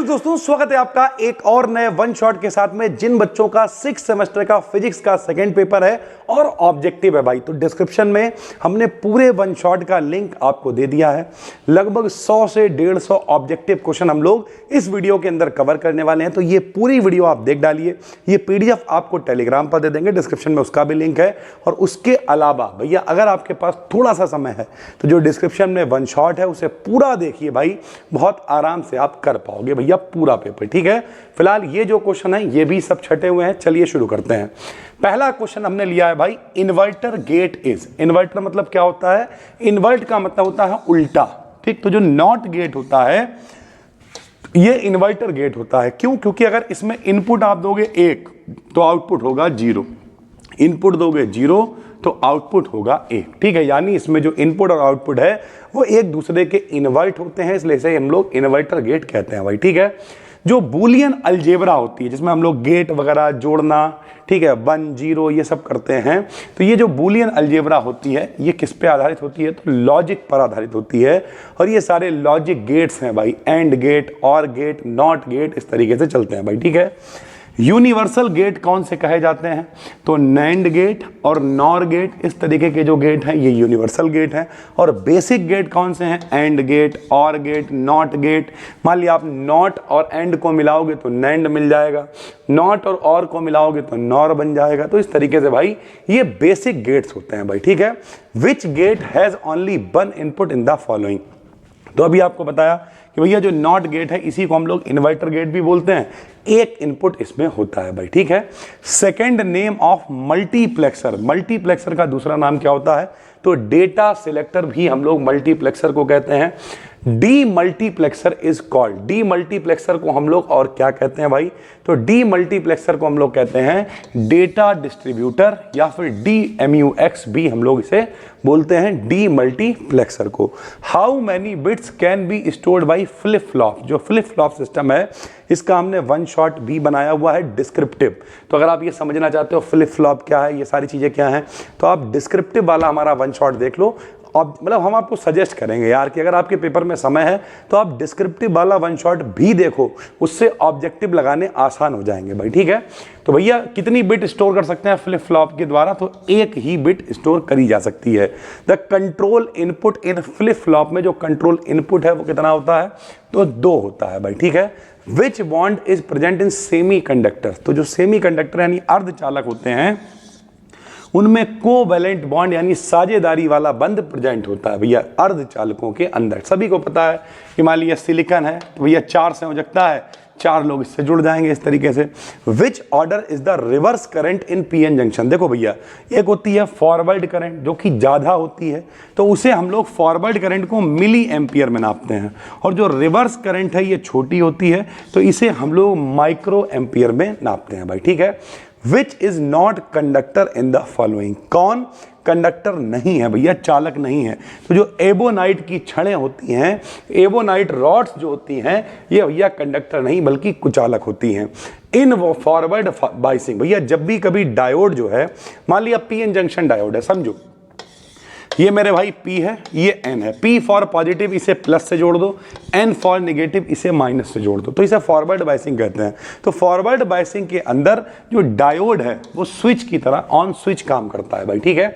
दोस्तों, स्वागत है आपका एक और नए वन शॉट के साथ में। जिन बच्चों का 6 सेमेस्टर का फिजिक्स का सेकंड पेपर है और ऑब्जेक्टिव है भाई, तो डिस्क्रिप्शन में हमने पूरे वन शॉट का लिंक आपको दे दिया है। लगभग 100 से 150 ऑब्जेक्टिव क्वेश्चन हम लोग इस वीडियो के अंदर कवर करने वाले हैं, तो ये पूरी वीडियो आप देख डालिए। ये पीडीएफ आपको टेलीग्राम पर दे देंगे, डिस्क्रिप्शन में उसका भी लिंक है। और उसके अलावा भैया अगर आपके पास थोड़ा सा समय है तो जो डिस्क्रिप्शन में वन शॉट है उसे पूरा देखिए भाई, बहुत आराम से आप कर पाओगे भैया पूरा पेपर। ठीक है, फिलहाल ये जो क्वेश्चन है ये भी सब छटे हुए हैं। चलिए शुरू करते हैं। पहला क्वेश्चन हमने लिया है भाई, इन्वर्टर गेट इज। इन्वर्टर मतलब क्या होता है? इन्वर्ट का मतलब होता है उल्टा। ठीक, तो जो नॉट गेट होता है ये इन्वर्टर गेट होता है। क्यों? क्योंकि अगर इसमें इनपुट आप दोगे 1 तो आउटपुट होगा 0, इनपुट दोगे 0 तो आउटपुट होगा 1। ठीक है, यानी इसमें जो इनपुट और आउटपुट है वो एक दूसरे के इन्वर्ट होते हैं, इसलिए से हम लोग इन्वर्टर गेट कहते हैं भाई। ठीक है, जो बूलियन अलजेब्रा होती है जिसमें हम लोग गेट वगैरह जोड़ना, ठीक है, 1 0 ये सब करते हैं, तो ये जो बूलियन अलजेब्रा होती है ये किस पे आधारित होती है? तो लॉजिक पर आधारित होती है। और ये सारे लॉजिक गेट्स हैं भाई, एंड गेट, और गेट, नॉट गेट, इस तरीके से चलते हैं भाई। ठीक है, यूनिवर्सल गेट कौन से कहे जाते हैं? तो नैंड गेट और नॉर गेट, इस तरीके के जो गेट हैं ये यूनिवर्सल गेट हैं। और बेसिक गेट कौन से हैं? एंड गेट, और गेट, नॉट गेट। मान लिया आप नॉट और एंड को मिलाओगे तो नैंड मिल जाएगा, नॉट और को मिलाओगे तो नॉर बन जाएगा। तो इस तरीके से भाई ये बेसिक गेट्स होते हैं भाई। ठीक है, which gate has only one input in the following. तो अभी आपको बताया कि भैया जो नॉट गेट है इसी को हम लोग इन्वर्टर गेट भी बोलते हैं, एक इनपुट इसमें होता है भाई। ठीक है, second name of multiplexer. Multiplexer का दूसरा नाम क्या होता है? तो डेटा सिलेक्टर भी हम लोग मल्टीप्लेक्सर को कहते हैं। D multiplexer is called, D multiplexer को हम लोग और क्या कहते हैं भाई? तो डी मल्टीप्लेक्सर को हम लोग कहते हैं डेटा डिस्ट्रीब्यूटर, या फिर DMUX भी हम लोग इसे बोलते हैं, डी मल्टीप्लेक्सर को। How many bits can be stored by flip flop. जो फ्लिप फ्लॉप सिस्टम है इसका हमने वन शॉट भी बनाया हुआ है, डिस्क्रिप्टिव। तो अगर आप ये समझना चाहते हो फ्लिप फ्लॉप क्या है, ये सारी चीजें क्या हैं, तो आप डिस्क्रिप्टिव वाला हमारा वन शॉट देख लो। अब मतलब हम आपको सजेस्ट करेंगे यार कि अगर आपके पेपर में समय है तो आप डिस्क्रिप्टिव वाला वन शॉट भी देखो, उससे ऑब्जेक्टिव लगाने आसान हो जाएंगे भाई। ठीक है, तो भैया कितनी बिट स्टोर कर सकते हैं फ्लिप फ्लॉप के द्वारा? तो एक ही बिट स्टोर करी जा सकती है। The control input in flip flop में जो कंट्रोल इनपुट है वो कितना होता है? तो 2 होता है भाई। ठीक है, विच bond is present in semi conductor. तो जो सेमी कंडक्टर यानी अर्धचालक होते हैं उनमें कोवैलेंट बॉन्ड यानी साझेदारी वाला बंध प्रेजेंट होता है भैया अर्धचालकों के अंदर। सभी को पता है कि मान लिया सिलिकॉन है तो भैया 4 संयोजकता है, 4 लोग इससे जुड़ जाएंगे इस तरीके से। Which order is the reverse current in PN junction. देखो भैया, एक होती है फॉरवर्ड करंट जो कि ज्यादा होती है, तो उसे हम लोग फॉरवर्ड करंट को मिली एम्पियर में नापते हैं। और जो रिवर्स करंट है ये छोटी होती है, तो इसे हम लोग माइक्रो एम्पियर में नापते हैं भाई। ठीक है, which is not conductor in the following. कौन कंडक्टर नहीं है भैया, चालक नहीं है? तो जो एबोनाइट की छड़ें होती हैं, एबोनाइट रॉड्स जो होती हैं, ये भैया कंडक्टर नहीं बल्कि कुचालक होती हैं। इन फॉरवर्ड बाइसिंग, भैया जब भी कभी डायोड जो है, मान लिया पीएन जंक्शन डायोड है, समझो ये मेरे भाई P है, ये N है। P फॉर पॉजिटिव इसे प्लस से जोड़ दो, N फॉर नेगेटिव इसे माइनस से जोड़ दो, तो इसे फॉरवर्ड बाइसिंग कहते हैं। तो फॉरवर्ड बाइसिंग के अंदर जो डायोड है वो स्विच की तरह ऑन स्विच काम करता है भाई। ठीक है,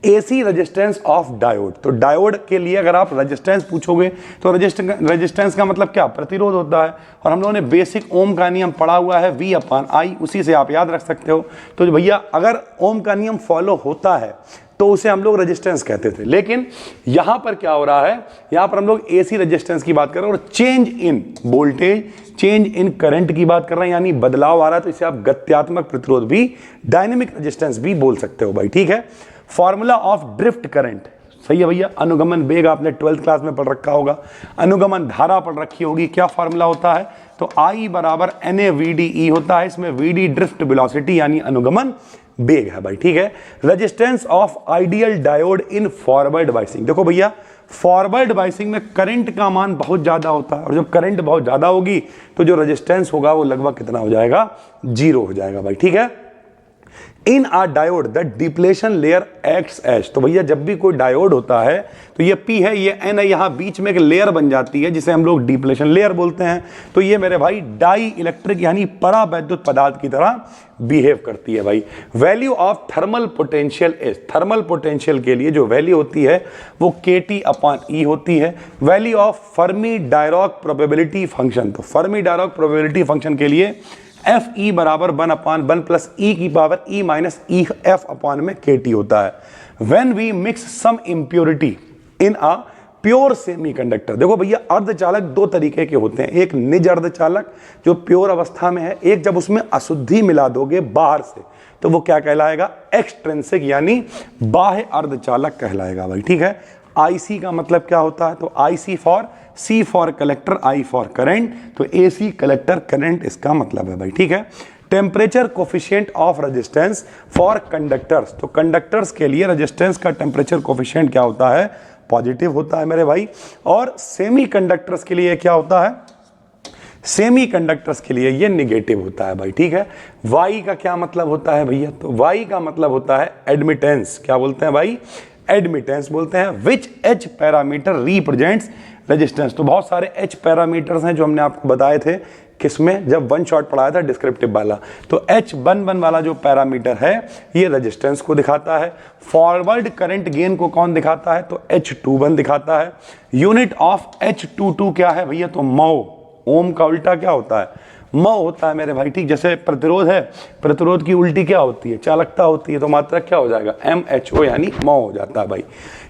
AC रेजिस्टेंस ऑफ डायोड। तो डायोड के लिए अगर आप रेजिस्टेंस पूछोगे तो रेजिस्टेंस का मतलब क्या? प्रतिरोध होता है। और हम लोगों ने बेसिक ओम का नियम पढ़ा हुआ है V/I, उसी से आप याद रख सकते हो। तो भैया अगर ओम का नियम फॉलो होता है तो उसे हम लोग रेजिस्टेंस कहते थे, लेकिन यहां पर क्या हो रहा है, यहां पर हम लोग AC रेजिस्टेंस की बात कर रहे हैं और change in voltage, change in current की बात कर रहे हैं, यानी बदलाव आ रहा है, तो इसे आप गत्यात्मक प्रतिरोध भी, डायनेमिक रेजिस्टेंस भी बोल सकते हो भाई। ठीक है, फॉर्मूला ऑफ ड्रिफ्ट करंट, सही है भैया। अनुगमन वेग आपने 12th क्लास में पढ़ रखा होगा, अनुगमन धारा पढ़ रखी होगी। क्या फॉर्मूला होता है? तो I बराबर NAVDE होता है। इसमें VD ड्रिफ्ट वेलोसिटी यानी अनुगमन वेग है भाई। ठीक है, resistance of ideal diode in forward biasing. देखो भैया फॉरवर्ड बाइसिंग में करंट का मान बहुत ज्यादा होता है, और जब करंट बहुत ज्यादा होगी तो जो रेजिस्टेंस होगा वो लगभग कितना हो जाएगा? 0 हो जाएगा भाई। ठीक है, in a diode the depletion layer acts as, तो भैया जब भी कोई डायोड होता है तो ये P है, ये N है, यहाँ बीच में एक लेयर बन जाती है जिसे हम लोग डिप्लेशन लेयर बोलते हैं। तो ये मेरे भाई डाई इलेक्ट्रिक यानी परावैद्युत पदार्थ की तरह बिहेव करती है भाई। Value of thermal potential is, thermal potential के लिए जो वैल्यू होती है वो KT/E होती है। Value of Fermi Dirac probability function, तो फर्मी डायराक प्रोबेबिलिटी फंक्शन के लिए FE बराबर 1/1 प्लस E की power E minus EF upon में KT होता है। When we mix some impurity in a pure semiconductor, देखो भैया अर्धचालक दो तरीके के होते हैं, एक निज अर्धचालक जो प्योर अवस्था में है, एक जब उसमें अशुद्धि मिला दोगे बाहर से तो वो क्या कहलाएगा, एक्सट्रिंसिक यानी बाह्य अर्धचालक कहलाएगा भाई। ठीक है, IC का मतलब क्या होता है, तो IC for C for collector, I for current, तो AC कलेक्टर करंट इसका मतलब है भाई। ठीक है, temperature coefficient of resistance for conductors, तो कंडक्टर्स के लिए रेजिस्टेंस का टेम्परेचर कोफिशिएंट क्या होता है, पॉजिटिव होता है मेरे भाई। और सेमी कंडक्टर्स के लिए क्या होता है, सेमी कंडक्टर्स के लिए ये निगेटिव होता है भाई। ठीक है, Y का क्या मतलब होता है भैया, तो Y का मतलब होता है एडमिटेंस, क्या बोलते हैं भाई, एडमिटेंस बोलते हैं। विच H पैरामीटर रिप्रेजेंट्स रेजिस्टेंस, तो बहुत सारे H पैरामीटर्स हैं जो हमने आपको बताए थे किसमें, जब वन शॉट पढ़ाया था डिस्क्रिप्टिव वाला। तो H11 वाला जो पैरामीटर है ये रेजिस्टेंस को दिखाता है। फॉरवर्ड करंट गेन को कौन दिखाता है, तो H21 दिखाता है। यूनिट ऑफ H22 क्या है भैया, तो मो, ओम का उल्टा क्या होता है, मो होता है मेरे भाई। ठीक, जैसे प्रतिरोध है, प्रतिरोध की उल्टी क्या होती है, चालकता होती है, तो मात्रक क्या हो जाएगा, MHO यानी मो हो जाता है भाई।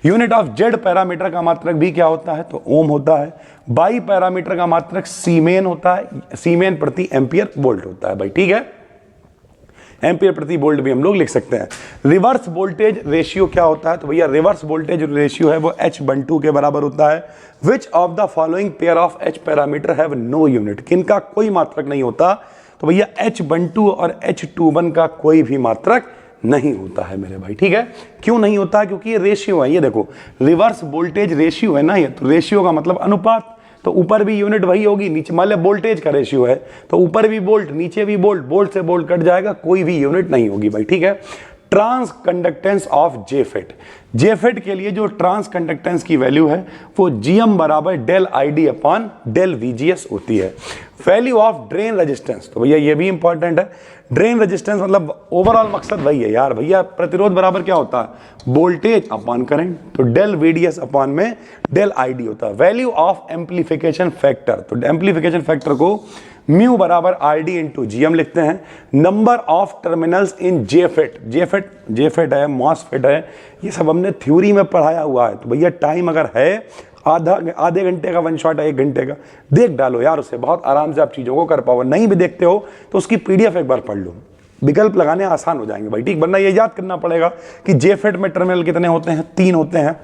यूनिट ऑफ जेड पैरामीटर का मात्रक भी क्या होता है, तो ओम होता है। बाई पैरामीटर का मात्रक सीमेन होता है, सीमेन प्रति एम्पियर वोल्ट होता है भाई। ठीक है, एम्पियर प्रति वोल्ट भी हम लोग लिख सकते हैं। रिवर्स वोल्टेज रेशियो क्या होता है, तो भैया रिवर्स वोल्टेज रेशियो है वो H12 के बराबर होता है। Which of the following pair of H parameter have no unit, किनका कोई मात्रक नहीं होता, तो भैया H12 और H21 का कोई भी मात्रक नहीं होता है मेरे भाई। ठीक है, क्यों नहीं होता, क्योंकि ये रेशियो है, ये देखो रिवर्स वोल्टेज रेशियो है ना ये, तो रेशियो का मतलब अनुपात, तो ऊपर भी यूनिट वही होगी, नीचे मान लिया वोल्टेज का रेशियो है तो ऊपर भी वोल्ट नीचे भी वोल्ट, वोल्ट से वोल्ट कट जाएगा, कोई भी यूनिट नहीं होगी भाई। ठीक है, transconductance of JFET, JFET के लिए जो ट्रांस कंडक्टेंस की वैल्यू है वो GM बराबर del ID upon del VGS होती है। वैल्यू ऑफ ड्रेन रेजिस्टेंस, तो भैया ये भी इंपॉर्टेंट है। ड्रेन रेजिस्टेंस मतलब ओवरऑल मकसद वही है यार भैया, प्रतिरोध बराबर क्या होता है, वोल्टेज अपॉन करंट, तो डेल VDS अपॉन में डेल ID होता है। वैल्यू ऑफ एम्पलीफिकेशन फैक्टर, तो एम्पलीफिकेशन फैक्टर को म्यू बराबर RD इंटू GM लिखते हैं। Number of terminals in JFET, JFET JFET है, मॉसफेट है, ये सब हमने थ्योरी में पढ़ाया हुआ है। तो भैया टाइम अगर है आधे घंटे का वन शॉट है, 1 घंटे का, देख डालो यार, उससे बहुत आराम से आप चीज़ों को कर पाओ। नहीं भी देखते हो तो उसकी PDF एक बार पढ़ लो, विकल्प लगाने आसान हो जाएंगे भाई। ठीक, वरना ये याद करना पड़ेगा कि जेफेट में टर्मिनल कितने होते हैं, 3 होते हैं।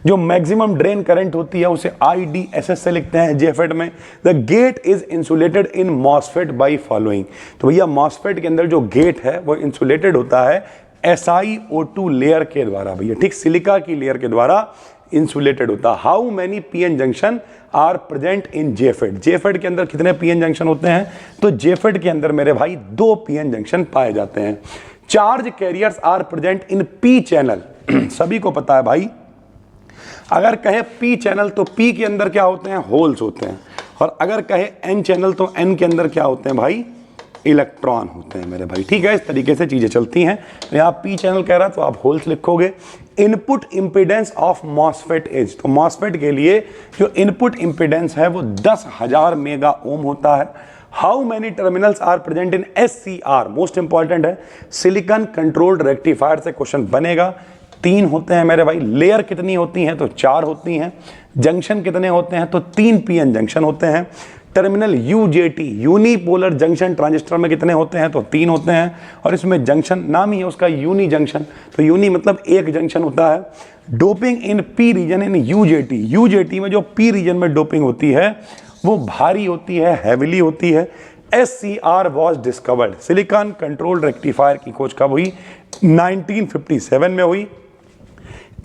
जो मैक्सिमम ड्रेन करंट होती है उसे IDSS से लिखते हैं जेफेट में। The gate is insulated in MOSFET by following, तो भैया मॉसफेट के अंदर जो गेट है वो इंसुलेटेड होता है SiO2 लेयर के द्वारा भैया। ठीक, सिलिका की लेयर के द्वारा इंसुलेटेड होता है। How many PN junction are present in JFET, JFET के अंदर कितने PN जंक्शन होते हैं, तो जेफेट के अंदर मेरे भाई 2 PN जंक्शन पाए जाते हैं। Charge carriers are present in P channel, सभी को पता है भाई, अगर कहे P चैनल तो P के अंदर क्या होते हैं, होल्स होते हैं, और अगर कहे N चैनल तो N के अंदर क्या होते हैं भाई, इलेक्ट्रॉन होते हैं मेरे भाई। ठीक है, इस तरीके से चीजें चलती हैं। तो यहाँ P चैनल कह रहा है तो आप होल्स लिखोगे। Input impedance of MOSFET is, तो मॉसफेट के लिए जो इनपुट इंपीडेंस है वो 10,000 मेगा ओम होता है। How many terminals are present in SCR, most important है, सिलिकॉन कंट्रोल्ड रेक्टिफायर से क्वेश्चन बनेगा। 3 होते हैं मेरे भाई। लेयर कितनी होती हैं, तो 4 होती हैं। जंक्शन कितने होते हैं, तो 3 PN जंक्शन होते हैं। Terminal UJT unipolar junction transistor में कितने होते हैं, तो 3 होते हैं, और इसमें जंक्शन नाम ही है उसका यूनी जंक्शन, तो यूनी मतलब एक जंक्शन होता है। डोपिंग इन P रीजन इन UJT, UJT में जो P रीजन में डोपिंग होती है वो भारी होती है, हैविली होती है। SCR was discovered, silicon controlled rectifier की खोज कब हुई, 1957 में हुई।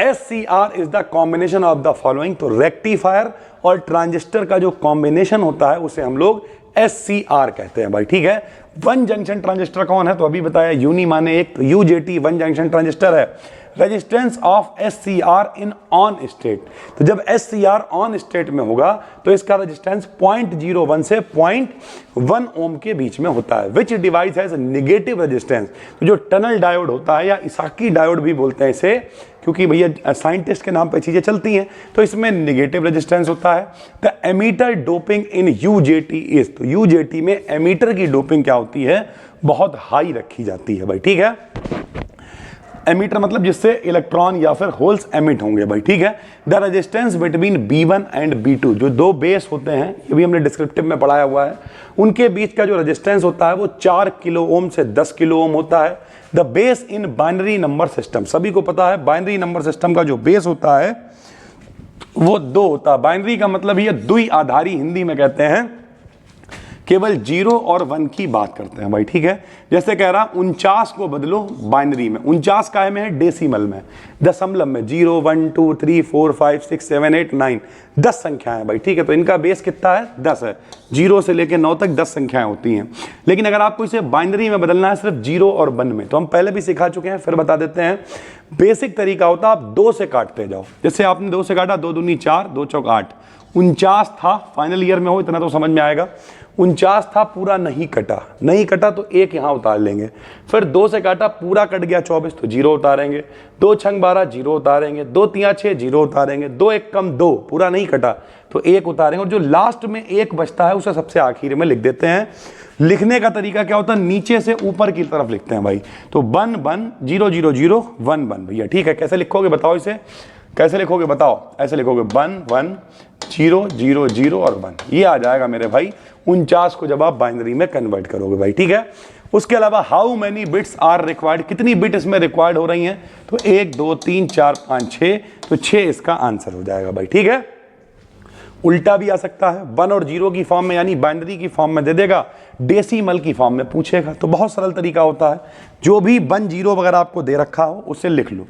SCR is the combination of the following, तो रेक्टिफायर और ट्रांजिस्टर का जो कॉम्बिनेशन होता है उसे हम लोग SCR कहते हैं भाई, ठीक है। वन जंक्शन ट्रांजिस्टर कौन है, तो अभी बताया यूनी माने एक, तो UJT वन जंक्शन ट्रांजिस्टर है। Resistance of SCR in on state, तो जब SCR ऑन स्टेट में होगा तो इसका रेजिस्टेंस 0.01 से 0.1 ओम के बीच में होता है। विच डिवाइस हैज नेगेटिव रेजिस्टेंस, तो जो टनल डायोड होता है या इसाकी डायोड भी बोलते हैं इसे, क्योंकि भैया साइंटिस्ट के नाम पे चीजें चलती हैं, तो इसमें नेगेटिव रेजिस्टेंस होता है। The emitter doping in UJT is, तो UJT में एमीटर की डोपिंग क्या होती है, बहुत हाई रखी जाती है भाई, ठीक है। एमीटर मतलब जिससे इलेक्ट्रॉन या फिर होल्स एमिट होंगे भाई, ठीक है। The resistance between B1 and B2, जो दो बेस होते हैं, ये भी हमने डिस्क्रिप्टिव में पढ़ाया हुआ है, उनके बीच का जो रेजिस्टेंस होता है वो 4 किलो ओम से 10 किलो ओम होता है। The base in binary number system, सभी को पता है बाइनरी नंबर सिस्टम का जो बेस होता है वो 2 होता है। बाइनरी का मतलब ये द्वि आधारी हिंदी में कहते हैं, केवल 0 और 1 की बात करते हैं भाई, ठीक है। जैसे कह रहा 49 को बदलो बाइनरी में, 49 काय में है, डेसिमल में, दशमलव में, 0 1 2 3 4 5 6 7 8 9 10 संख्याएं भाई, ठीक है। तो इनका बेस कितना है, 10 है। 0 से लेकर 9 तक 10 संख्याएं होती हैं। लेकिन अगर आपको इसे बाइनरी में बदलना है सिर्फ 0 और 1 में, तो हम पहले भी सिखा चुके हैं, फिर बता देते हैं। बेसिक तरीका होता है आप 2 से काटते जाओ। जैसे आपने 2 से काटा, 2 दूनी 4, 2 चौक 8, 49 था, फाइनल ईयर में हो इतना तो समझ में आएगा। 49 था, पूरा नहीं कटा तो 1 यहां उतार लेंगे। फिर 2 से काटा, पूरा कट गया 24, तो 0 उतारेंगे। 2 छंग 12, 0 उतारेंगे। 2 तियां 6, 0 उतारेंगे। 2 1 कम 2, पूरा नहीं कटा तो 1 उतारेंगे। और जो लास्ट में 1 बचता है उसे सबसे आखिर में लिख देते हैं। लिखने का तरीका क्या होता है, नीचे से ऊपर की तरफ लिखते हैं भाई। तो 1 1 0 0 0 1 1 भैया, ठीक है। कैसे लिखोगे बताओ, इसे कैसे लिखोगे बताओ, ऐसे लिखोगे 1 1 0 0 0 और 1, ये आ जाएगा मेरे भाई 49 को जब आप बाइनरी में कन्वर्ट करोगे भाई, ठीक है। उसके अलावा how many bits are required, कितनी बिट इसमें रिक्वायर्ड हो रही हैं, तो 1 2 3 4 5 6, तो 6 इसका आंसर हो जाएगा भाई, ठीक है। उल्टा भी आ सकता है, 1 और 0 की फॉर्म में, यानी बाइनरी की फॉर्म में दे देगा, डेसिमल की फॉर्म में पूछेगा। तो बहुत सरल तरीका होता है, जो भी 1 0 वगैरह आपको दे रखा हो उसे लिख लो,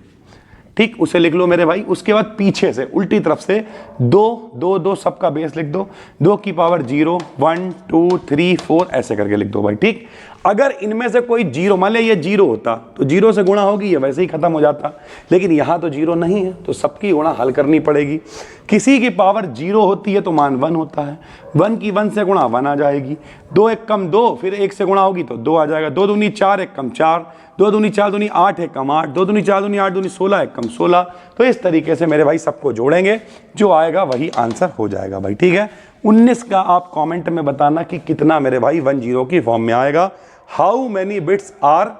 ठीक, उसे लिख लो मेरे भाई। उसके बाद पीछे से उल्टी तरफ से 2 2 2 सबका बेस लिख दो, 2 की पावर 0 1 2 3 4 ऐसे करके लिख दो भाई, ठीक। अगर इनमें से कोई 0, मान लिया ये 0 होता तो 0 से गुणा होगी, ये वैसे ही खत्म हो जाता, लेकिन यहाँ तो 0 नहीं है तो सबकी गुणा हल करनी पड़ेगी। किसी की पावर 0 होती है तो मान 1 होता है, 1 की 1 से गुणा 1 आ जाएगी। 2 1 कम 2, फिर 1 से गुणा होगी तो 2 आ जाएगा। 2 दूनी 4, 1 कम 4, 2 दूनी 4 दूनी 8, 1 कम 8, 2 दूनी 4 दूनी 8 दूनी 16, 1 कम 16। तो इस तरीके से मेरे भाई सबको जोड़ेंगे, जो आएगा वही आंसर हो जाएगा भाई, ठीक है। 19 का आप कमेंट में बताना कि कितना मेरे भाई 1 0 की फॉर्म में आएगा। How many bits are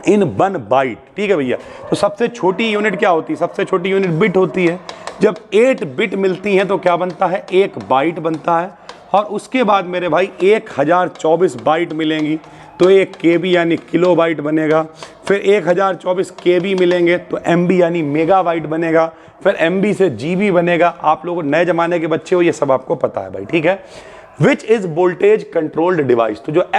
in 1 byte, ठीक है भैया। तो सबसे छोटी यूनिट क्या होती है, सबसे छोटी यूनिट बिट होती है। जब 8 बिट मिलती हैं तो क्या बनता है, 1 बाइट बनता है। और उसके बाद मेरे भाई 1024 बाइट मिलेंगी तो 1 KB यानी किलो बाइट बनेगा। फिर 1024 KB मिलेंगे तो MB यानी मेगाबाइट बनेगा। फिर MB से GB बनेगा। आप लोग नए जमाने के बच्चे हो, ये सब आपको पता है भाई, ठीक है। Which is voltage controlled device, तो जो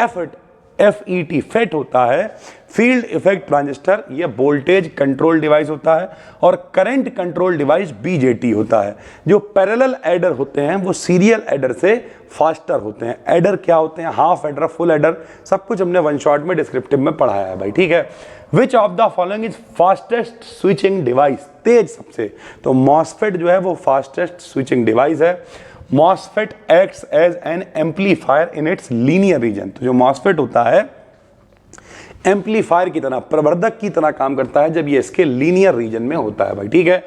FET फेट होता है, फील्ड इफेक्ट ट्रांजिस्टर, ये वोल्टेज कंट्रोल डिवाइस होता है। और करंट कंट्रोल डिवाइस BJT होता है। जो पैरेलल एडर होते हैं वो सीरियल एडर से फास्टर होते हैं। एडर क्या होते हैं, हाफ एडर, फुल एडर, सब कुछ हमने 1 शॉट में डिस्क्रिप्टिव में पढ़ाया है भाई, ठीक है। Which of the following is fastest switching device, तेज सबसे, तो मॉसफेट जो है वो फास्टेस्ट स्विचिंग डिवाइस है। MOSFET acts as an amplifier in its linear region, तो जो MOSFET होता है एम्पलीफायर की तरह, प्रवर्धक की तरह काम करता है जब ये इसके लीनियर रीजन में होता है भाई, ठीक है।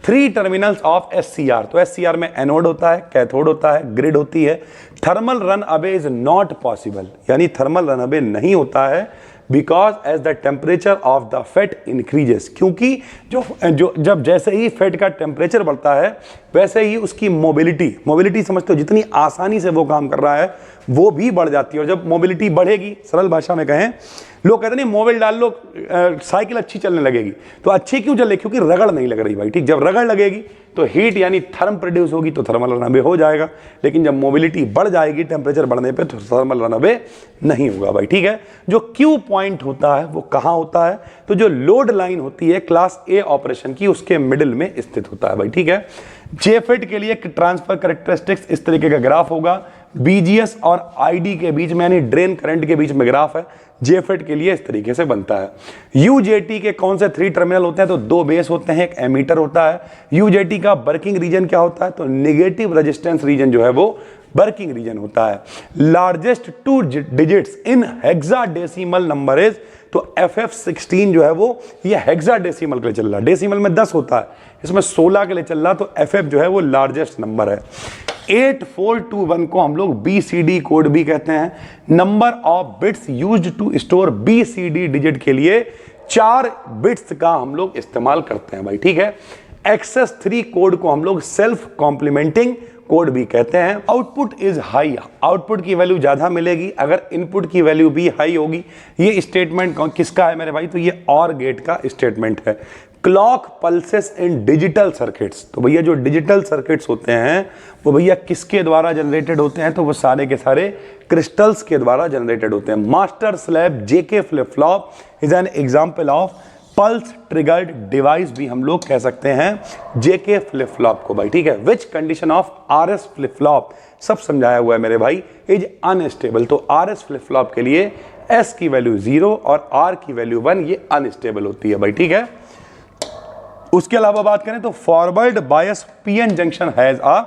3 टर्मिनल्स ऑफ SCR, तो SCR में एनोड होता है, कैथोड होता है, ग्रिड होती है। Thermal runaway is not possible, यानी थर्मल रन अवे नहीं होता है, because as the temperature of the FET increases, क्योंकि जब जैसे ही फैट का टेम्परेचर बढ़ता है वैसे ही उसकी मोबिलिटी समझते हो, जितनी आसानी से वो काम कर रहा है वो भी बढ़ जाती है। और जब मोबिलिटी बढ़ेगी, सरल भाषा में कहें, लोग कहते नहीं मोबाइल डाल लो साइकिल अच्छी चलने लगेगी, तो अच्छी क्यों चले, क्योंकि रगड़ नहीं लग रही भाई, ठीक। जब रगड़ लगेगी तो हीट यानी थर्म प्रोड्यूस होगी तो थर्मल रन अवे हो जाएगा। लेकिन जब मोबिलिटी बढ़ जाएगी टेम्परेचर बढ़ने पे तो थर्मल रन अवे नहीं होगा भाई, ठीक है। जो क्यू पॉइंट होता है वो कहाँ होता है, तो जो लोड लाइन होती है क्लास A ऑपरेशन की, उसके मिडिल में स्थित होता है भाई, ठीक है। जेफेट के लिए ट्रांसफर कैरेक्टरिस्टिक्स इस तरीके का ग्राफ होगा। बीजीएस और आईडी के बीच में यानी ड्रेन करंट के बीच में ग्राफ है। जेफेट के लिए इस तरीके से बनता है। यूजेटी के कौन से 3 टर्मिनल होते हैं? तो 2 बेस होते हैं, एक एमीटर होता है। यूजेटी का वर्किंग रीजन क्या होता है? तो नेगेटिव रेजिस्टेंस रीजन जो है वो वर्किंग रीजन होता है। Largest 2 digits in hexadecimal number is, तो FF16 जो है वो ये हेक्साडेसिमल के लिए चल रहा है। डेसिमल में 10 होता है, इसमें 16 के लिए चल रहा, तो FF जो है वो लार्जेस्ट नंबर है। 8421 को हम लोग BCD कोड भी कहते हैं। Number of bits used to store BCD digit के लिए 4 बिट्स का हम लोग इस्तेमाल करते हैं भाई, ठीक है। एक्सेस 3 कोड को हम लोग सेल्फ कॉम्प्लीमेंटिंग कोड भी कहते हैं। आउटपुट इज हाई, आउटपुट की वैल्यू ज्यादा मिलेगी अगर इनपुट की वैल्यू भी हाई होगी। ये स्टेटमेंट किसका है मेरे भाई? तो ये OR गेट का स्टेटमेंट है। क्लॉक पल्सेस इन डिजिटल सर्किट्स, तो भैया जो डिजिटल सर्किट्स होते हैं वो भैया किसके द्वारा जनरेटेड होते हैं? तो वो सारे के सारे क्रिस्टल्स के द्वारा जनरेटेड होते हैं। Master slab JK flip flop is an example of pulse triggered device भी हम लोग कह सकते हैं JK फ्लिप फ्लॉप को भाई, ठीक है। Which condition of RS flip flop, सब समझाया हुआ है मेरे भाई, इज अनस्टेबल। तो RS फ्लिप फ्लॉप के लिए S की वैल्यू 0 और R की वैल्यू 1, ये अनस्टेबल होती है भाई, ठीक है। उसके अलावा बात करें तो forward bias PN junction has a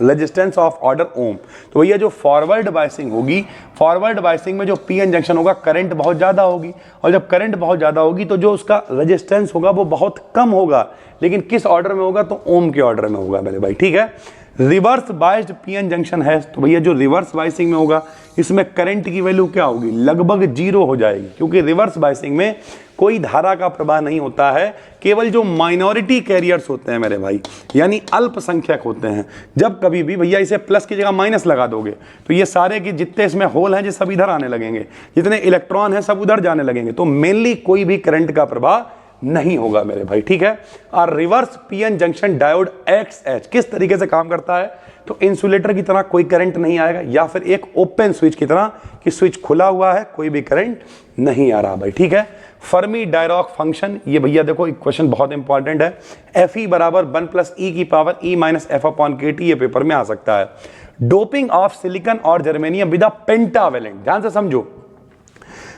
resistance of order ohm. तो भैया जो फॉरवर्ड बायसिंग होगी, फॉरवर्ड बायसिंग में जो PN जंक्शन होगा करंट बहुत ज़्यादा होगी, और जब करंट बहुत ज़्यादा होगी तो जो उसका रेजिस्टेंस होगा वो बहुत कम होगा। लेकिन किस ऑर्डर में होगा? तो ओम के ऑर्डर में होगा मेरे भाई, ठीक है। रिवर्स बायस्ड PN जंक्शन है, तो भैया जो रिवर्स बायसिंग में होगा इसमें करंट की वैल्यू क्या होगी? लगभग 0 हो जाएगी, क्योंकि रिवर्स बायसिंग में कोई धारा का प्रवाह नहीं होता है। केवल जो माइनॉरिटी कैरियर्स होते हैं मेरे भाई, यानी अल्पसंख्यक होते हैं, जब कभी भी भैया इसे प्लस की जगह माइनस लगा दोगे तो ये सारे के जितने इसमें होल हैं ये सब इधर आने लगेंगे, जितने इलेक्ट्रॉन हैं सब उधर जाने लगेंगे, तो मेनली कोई भी करंट का प्रवाह नहीं होगा मेरे भाई, ठीक है। और reverse PN junction diode XH किस तरीके से काम करता है? तो इंसुलेटर की तरह कोई करंट नहीं आएगा, या फिर एक ओपन स्विच की तरह कि स्विच खुला हुआ है, कोई भी करंट नहीं आ रहा भाई, ठीक है। फर्मी डायराक फंक्शन, ये भैया देखो एक क्वेश्चन बहुत इंपॉर्टेंट है। Fe बराबर 1 + e की पावर e - f/kT, ये पेपर में आ सकता है। डोपिंग ऑफ सिलिकॉन और जर्मेनियम विद पेंटावेलेंट, ध्यान से समझो,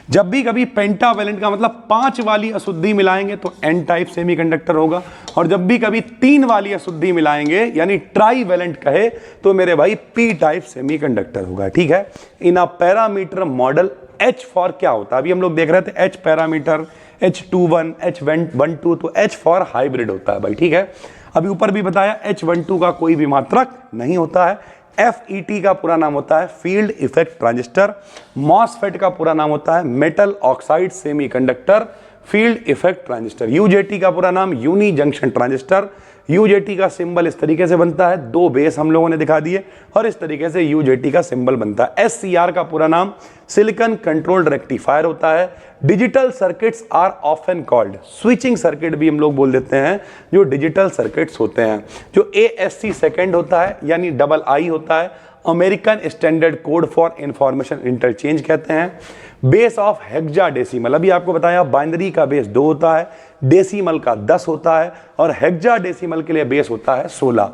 जब भी कभी पेंटावेलेंट का मतलब 5 वाली अशुद्धि मिलाएंगे तो N टाइप सेमीकंडक्टर होगा, और जब भी कभी 3 वाली अशुद्धि मिलाएंगे यानी ट्राईवेलेंट कहे तो मेरे भाई P टाइप सेमीकंडक्टर होगा, ठीक है। In a parameter model H for क्या होता है? अभी हम लोग देख रहे थे H पैरामीटर, H21, H12, तो H फॉर हाइब्रिड होता है भाई, ठीक है। अभी ऊपर भी बताया H12 का कोई भी मात्रक नहीं होता है। FET का पूरा नाम होता है फील्ड इफेक्ट ट्रांजिस्टर। MOSFET का पूरा नाम होता है metal oxide semiconductor field effect transistor. UJT का पूरा नाम यूनी जंक्शन ट्रांजिस्टर। UJT का सिंबल इस तरीके से बनता है, 2 बेस हम लोगों ने दिखा दिए, और इस तरीके से UJT का सिंबल बनता है। SCR का पूरा नाम सिलिकॉन कंट्रोल्ड रेक्टिफायर होता है। Digital circuits are often called, switching circuit भी हम लोग बोल देते हैं जो डिजिटल सर्किट्स होते हैं। जो ASC सेकेंड होता है यानी II होता है, American standard code for information interchange कहते हैं। बेस ऑफ हेक्साडेसिमल, अभी आपको बताया बाइनरी का बेस 2 होता है, डेसिमल का 10 होता है, और हेक्साडेसिमल के लिए बेस होता है 16।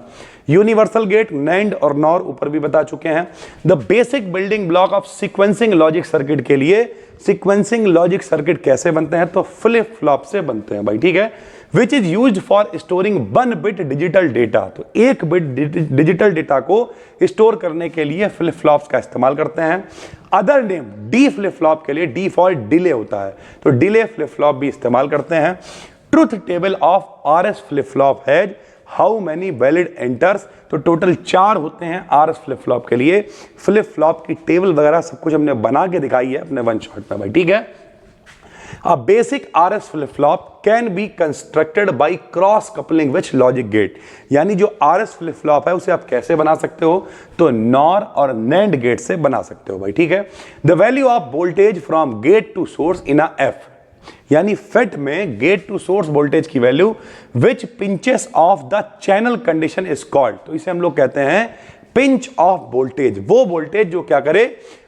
यूनिवर्सल गेट, नैंड और नॉर ऊपर भी बता चुके हैं। The basic building block of sequencing logic circuit के लिए, सीक्वेंसिंग लॉजिक सर्किट कैसे बनते हैं? तो फ्लिप फ्लॉप से बनते हैं भाई, ठीक है। Which is used for storing 1 bit digital data, तो 1 बिट डिजिटल डेटा को स्टोर करने के लिए फ्लिप फ्लॉप्स का इस्तेमाल करते हैं। Other name D flip flop के लिए डी फॉर डिले होता है, तो डिले फ्लिप फ्लॉप भी इस्तेमाल करते हैं। Truth table of RS flip flop has how many valid enters, तो टोटल 4 होते हैं RS फ्लिप फ्लॉप के लिए। फ्लिप फ्लॉप की टेबल वगैरह सब कुछ हमने बना के दिखाई है अपने वन शॉट में भाई, ठीक है। A basic RS flip flop can be constructed by cross coupling with logic gate, यानी जो RS फ्लिप फ्लॉप है उसे आप कैसे बना सकते हो? तो NOR और NAND गेट से बना सकते हो भाई, ठीक है। The value of voltage from gate to source in a F, यानी FET में गेट टू सोर्स वोल्टेज की value which pinches off the channel condition is called, तो इसे हम लोग कहते हैं पिंच ऑफ वोल्टेज। वो वोल्टेज जो क्या करे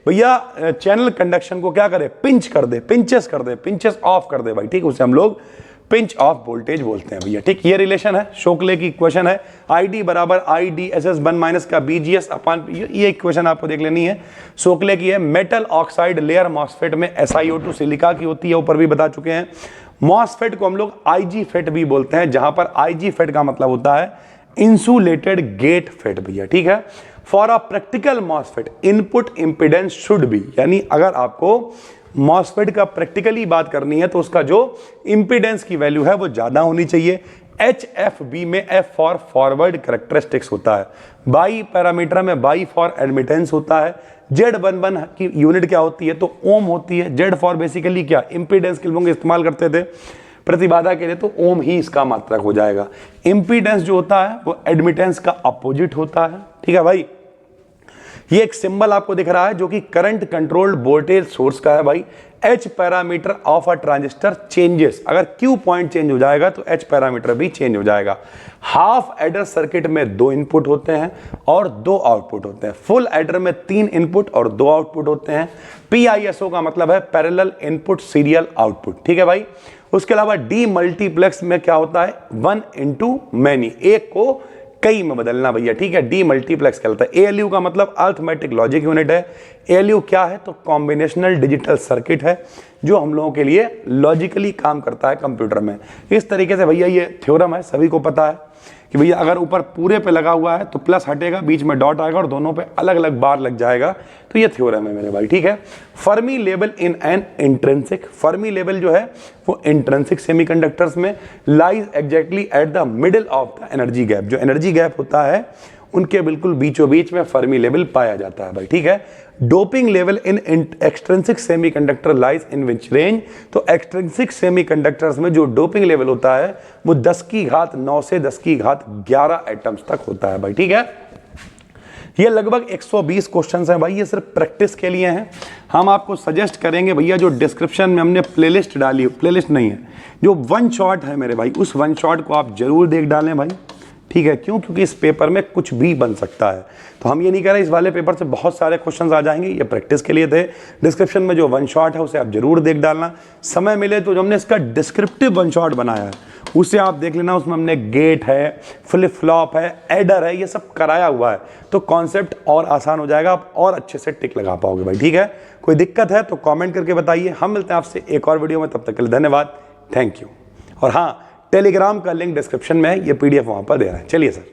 भैया, चैनल कंडक्शन को क्या करे? पिंच कर दे, पिंचेस कर दे, पिंचेस ऑफ कर दे भाई, ठीक है, उसे हम लोग पिंच ऑफ वोल्टेज बोलते हैं भैया। ठीक, ये रिलेशन है, शोकले की इक्वेशन है, ID बराबर IDSS 1 माइनस का BGS अपान, ये इक्वेशन आपको देख लेनी है, शोकले की है। मेटल ऑक्साइड लेयर मॉसफेट में SiO2 सिलिका की होती है, ऊपर भी बता चुके हैं। मॉसफेट को हम लोग IG फेट भी बोलते हैं, जहां पर IG फेट का मतलब होता है इंसुलेटेड गेट फेट भैया। ठीक है, for a practical MOSFET input impedance should be, यानी अगर आपको मॉसफेट का प्रैक्टिकली बात करनी है तो उसका जो इंपिडेंस की वैल्यू है वो ज्यादा होनी चाहिए। HFB में F फॉर फॉरवर्ड कैरेक्टरिस्टिक्स होता है, बाई पैरामीटर में बाई फॉर एडमिटेंस होता है, Z11 की यूनिट क्या होती है तो ओम होती है, Z फॉर बेसिकली क्या इंपिडेंस के लोग इस्तेमाल करते थे प्रतिबाधा के लिए, तो ओम ही इसका मात्रक हो जाएगा। इंपिडेंस जो होता है वो एडमिटेंस का अपोजिट होता है। ठीक है भाई, ये एक सिंबल आपको दिख रहा है जो कि करंट कंट्रोल्ड वोल्टेज सोर्स का है भाई। H parameter of a transistor changes, अगर Q पॉइंट चेंज हो जाएगा तो H पैरामीटर भी चेंज हो जाएगा। हाफ एडर सर्किट में 2 इनपुट होते हैं और 2 आउटपुट होते हैं, फुल एडर में 3 इनपुट और 2 आउटपुट होते हैं। PISO का मतलब है पैरेलल इनपुट सीरियल आउटपुट। ठीक है भाई, उसके अलावा डी मल्टीप्लेक्स में क्या होता है 1 into मैनी, एक को कई में बदलना भैया। ठीक है, डी मल्टीप्लेक्स कहलाता है। ALU का मतलब अर्थमेटिक लॉजिक यूनिट है। ALU क्या है तो कॉम्बिनेशनल डिजिटल सर्किट है जो हम लोगों के लिए लॉजिकली काम करता है कंप्यूटर में। इस तरीके से भैया ये थ्योरम है, सभी को पता है कि भैया अगर ऊपर पूरे पे लगा हुआ है तो प्लस हटेगा, बीच में डॉट आएगा और दोनों पे अलग अलग बार लग जाएगा, तो ये थ्योरम है मेरे भाई। ठीक है, Fermi level in an intrinsic, Fermi level जो है वो इंट्रिंसिक सेमीकंडक्टर्स में lies exactly at the middle of the energy gap, जो एनर्जी गैप होता है उनके बिल्कुल बीचों बीच में फर्मी लेवल पाया जाता है भाई। ठीक है, doping level in extrinsic semiconductor lies in which range, तो एक्सट्रिंसिक सेमीकंडक्टर्स में जो डोपिंग लेवल होता है वो 10 की घात 9 से 10 की घात 11 एटम्स तक होता है भाई। ठीक है, ये लगभग 120 क्वेश्चंस हैं भाई, ये सिर्फ प्रैक्टिस के लिए हैं। हम आपको सजेस्ट करेंगे भैया जो डिस्क्रिप्शन में हमने प्लेलिस्ट डाली, प्लेलिस्ट नहीं है, जो वन शॉट है मेरे भाई, उस वन शॉट को आप जरूर देख डालें भाई। ठीक है, क्यों? क्योंकि इस पेपर में कुछ भी बन सकता है, तो हम ये नहीं कह रहे इस वाले पेपर से बहुत सारे क्वेश्चंस आ जाएंगे, ये प्रैक्टिस के लिए थे। डिस्क्रिप्शन में जो वन शॉट है उसे आप जरूर देख डालना, समय मिले तो जो हमने इसका डिस्क्रिप्टिव वन शॉट बनाया है उसे आप देख लेना। उसमें हमने गेट है, फ्लिप फ्लॉप है, एडर है, ये सब कराया हुआ है, तो कॉन्सेप्ट और आसान हो जाएगा, आप और अच्छे से टिक लगा पाओगे भाई। ठीक है, कोई दिक्कत है तो कॉमेंट करके बताइए। हम मिलते हैं आपसे एक और वीडियो में, तब तक के लिए धन्यवाद, थैंक यू। और हाँ, टेलीग्राम का लिंक डिस्क्रिप्शन में है, ये PDF वहां पर दे रहा है। चलिए सर।